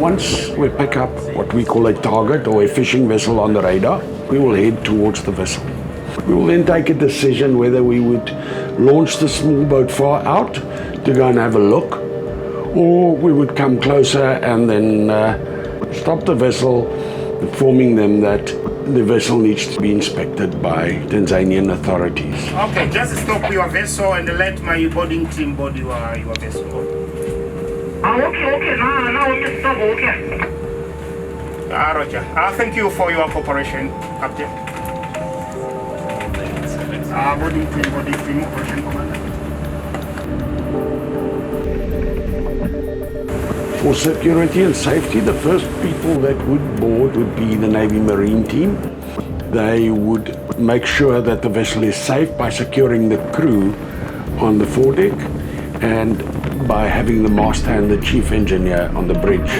Once we pick up what we call a target or a fishing vessel on the radar, we will head towards the vessel. We will then take a decision whether we would launch the small boat far out to go and have a look, or we would come closer and then stop the vessel, informing them that the vessel needs to be inspected by Tanzanian authorities. Okay, just stop your vessel and let my boarding team board your vessel. Okay, now just stop, okay. Roger. Thank you for your cooperation, Captain. Boarding team, Operation Commander. For security and safety, the first people that would board would be the Navy Marine team. They would make sure that the vessel is safe by securing the crew on the foredeck and by having the master and the chief engineer on the bridge.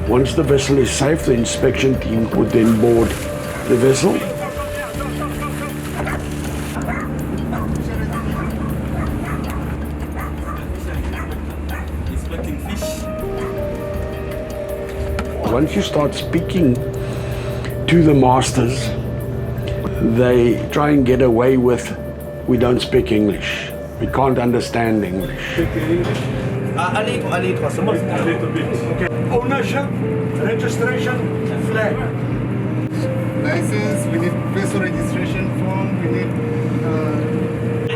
Once the vessel is safe, the inspection team would then board the vessel. Once you start speaking to the masters, they try and get away with, we don't speak English. We can't understand English. A little, Okay. Ownership, registration, flag. License, we need vessel registration form, we need... I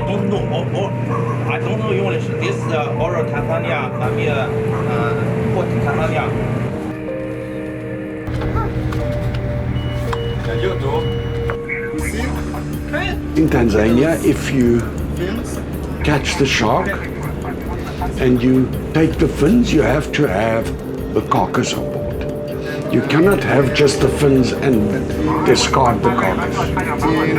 don't know English. This oral Tanzania, Port Tanzania. In Tanzania, if you catch the shark and you take the fins, you have to have the carcass on board. You cannot have just the fins and discard the carcass. 28.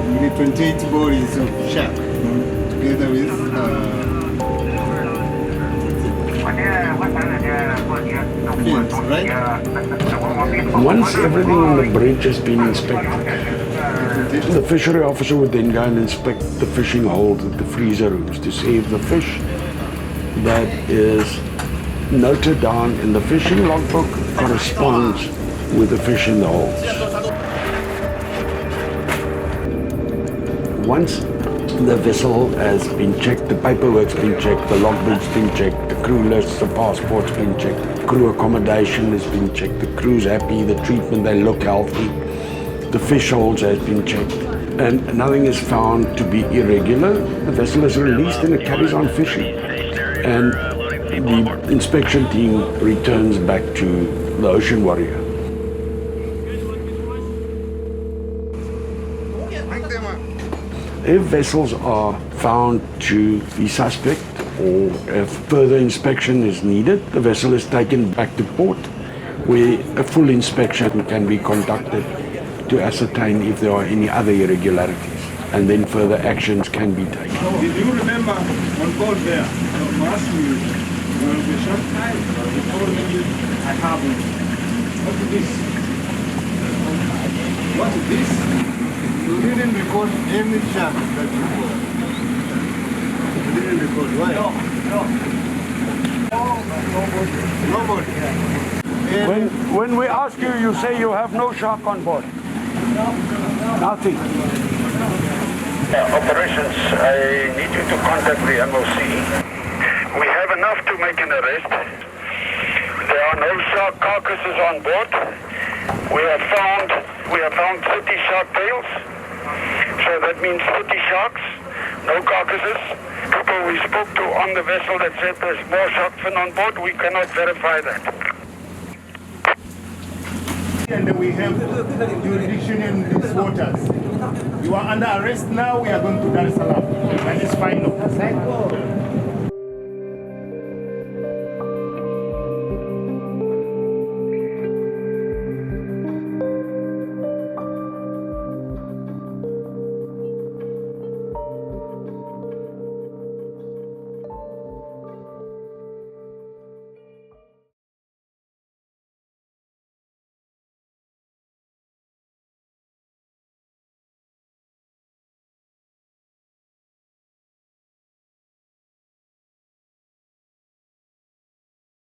We need 28 bodies of shark together with fins, right? Once everything on the bridge has been inspected, the fishery officer would then go and inspect the fishing holes at the freezer rooms to see if the fish that is noted down in the fishing logbook corresponds with the fish in the holes. Once the vessel has been checked, the paperwork's been checked, the logbook's been checked, the crew lists, the passport's been checked, crew accommodation has been checked, the crew's happy, the treatment, they look healthy, the fish holes has been checked, and nothing is found to be irregular, the vessel is released and it carries on fishing. And the inspection team returns back to the Ocean Warrior. If vessels are found to be suspect or if further inspection is needed, the vessel is taken back to port where a full inspection can be conducted to ascertain if there are any other irregularities, and then further actions can be taken. Did you remember on board there, last week, the short time, you told me I haven't. What is this? What is this? You didn't record any shark that you were. You didn't record, why? No. Nobody. When we ask you, you say you have no shark on board. Nothing. Operations, I need you to contact the MOC. We have enough to make an arrest. There are no shark carcasses on board. We have found 30 shark tails. So that means 30 sharks, no carcasses. People we spoke to on the vessel that said there's more shark fin on board, we cannot verify that. And we have jurisdiction in these waters. You are under arrest now, we are going to Dar es Salaam. And it's final.